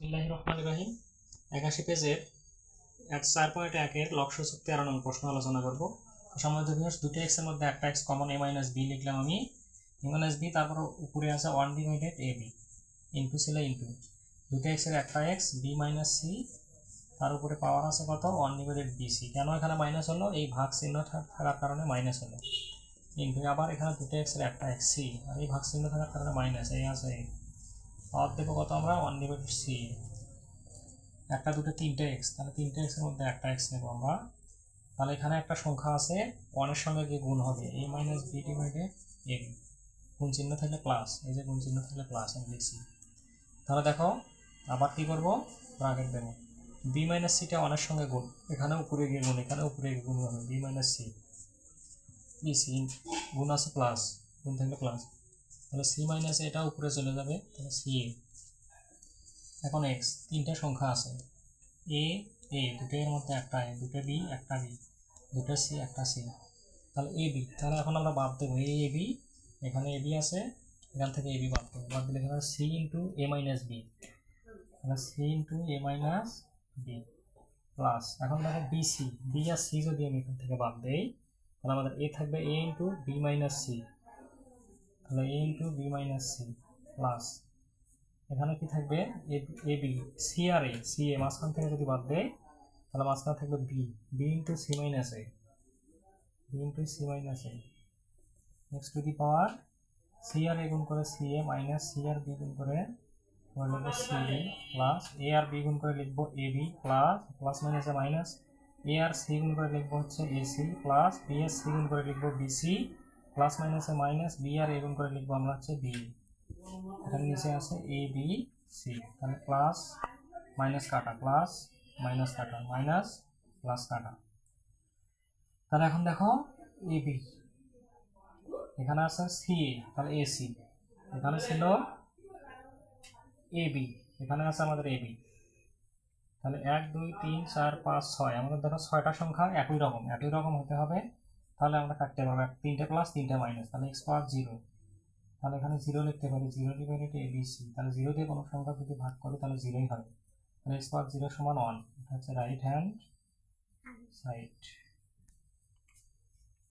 বিসমিল্লাহির রহমানির রহিম 81 পেজের 4.1 লগ সূচক 13 নং প্রশ্ন আলোচনা করব। সম্মানিত ভিউয়ার্স, দুটো x এর মধ্যে একটা x কমন a - b লিখলাম আমি। a - b, তারপর উপরে আছে 1 ডিভাইডেড ab ইনটু ছিল ইনটু দুটো x এর একটা x b - c, তার উপরে পাওয়ার আছে কত 1 ডিভাইডেড bc। কেন এখানে মাইনাস হলো? এই ভাগ চিহ্ন থাকার কারণে মাইনাস হলো। ইনটু আবার এখানে দুটো x এর একটা x c, আর এই ভাগ চিহ্ন থাকার কারণে মাইনাস এই আছে। পাওয়ার দেবো কত আমরা 1 ডিভাইডেড c, একটা দুটো তিনটে এক্স, তাহলে তিনটে এক্স এর মধ্যে একটা এক্স নেবো আমরা। তাহলে এখানে একটা সংখ্যা আছে 1 এর সঙ্গে গিয়ে গুণ হবে a - b ডিভাইডেড ab, গুণ চিহ্ন থাকলে প্লাস, এই যে গুণ চিহ্ন থাকলে প্লাস আমি লিখছি। তাহলে দেখো আবার কি করব, ব্র্যাকেট দেবো। b - c টা 1 এর সঙ্গে গুণ, এখানে উপরে গিয়ে গুণ, এখানে উপরে গিয়ে গুণ হবে b - c bc, গুণ আছে প্লাস, গুণ থাকলে প্লাস, তাহলে c - এটা উপরে চলে যাবে, তাহলে c a। এখন x, তিনটা সংখ্যা আছে a a, দুটো এর মধ্যে একটা a, দুটো b একটা b, দুটো c একটা c, তাহলে a b। তাহলে এখন আমরা বাদ দেবো a b, এখানে a b আছে, এখান থেকে a b বাদ দেবো, বাদ দিলে এখানে c ইন্টু a - b, তাহলে c into a - b plus, এখন দেখো bc, b আর c যদি আমি এখান থেকে বাদ দেই, তাহলে আমাদের a থাকবে a ইন্টু b - c, তাহলে a into b - c plus, এখানে কি থাকবে এ বি, সি আর এ, সি এ মাঝখান থেকে যদি বাদ দেয় তাহলে মাঝখানে থাকবে B, B into C minus A, B into C minus A, X to the power C আর এ গুণ করে সি এ মাইনাস সি আর বি গুণ করে লিখবো সি বি প্লাস এ আর বি গুণ করে লিখবো এ বি প্লাস প্লাস মাইনাসে মাইনাস এ আর সি গুণ করে লিখবো হচ্ছে এ সি প্লাস বি আর সি গুণ করে লিখবো বিসি প্লাস মাইনাসে মাইনাস বি আর এ গুণ করে লিখবো আমরা হচ্ছে বি। এখানে নিচে আছে এ বি সি, তাহলে প্লাস মাইনাস কাটা, প্লাস মাইনাস কাটা, মাইনাস প্লাস কাটা। তাহলে এখন দেখো এ বি, এখানে আছে সি এ, তাহলে এ সি, এখানে ছিল এ বি, এখানে আছে আমাদের এ বি। তাহলে 1 2 3 4 5 6, আমাদের দেখো 6টা সংখ্যা একই রকম হতে হবে। তাহলে আমরা কাটতে পারবো, 3টে প্লাস 3টে মাইনাস, তাহলে এক্স পাওয়ার 0, তাহলে এখানে 0 লিখতে পারি, 0 ডিভাইডেড এ বি সি, তাহলে 0 দিয়ে কোনো সংখ্যা যদি ভাগ করি তাহলে 0ই হবে, তাহলে এক্স পাওয়ার 0 সমান 1, এটা হচ্ছে রাইট হ্যান্ড সাইড।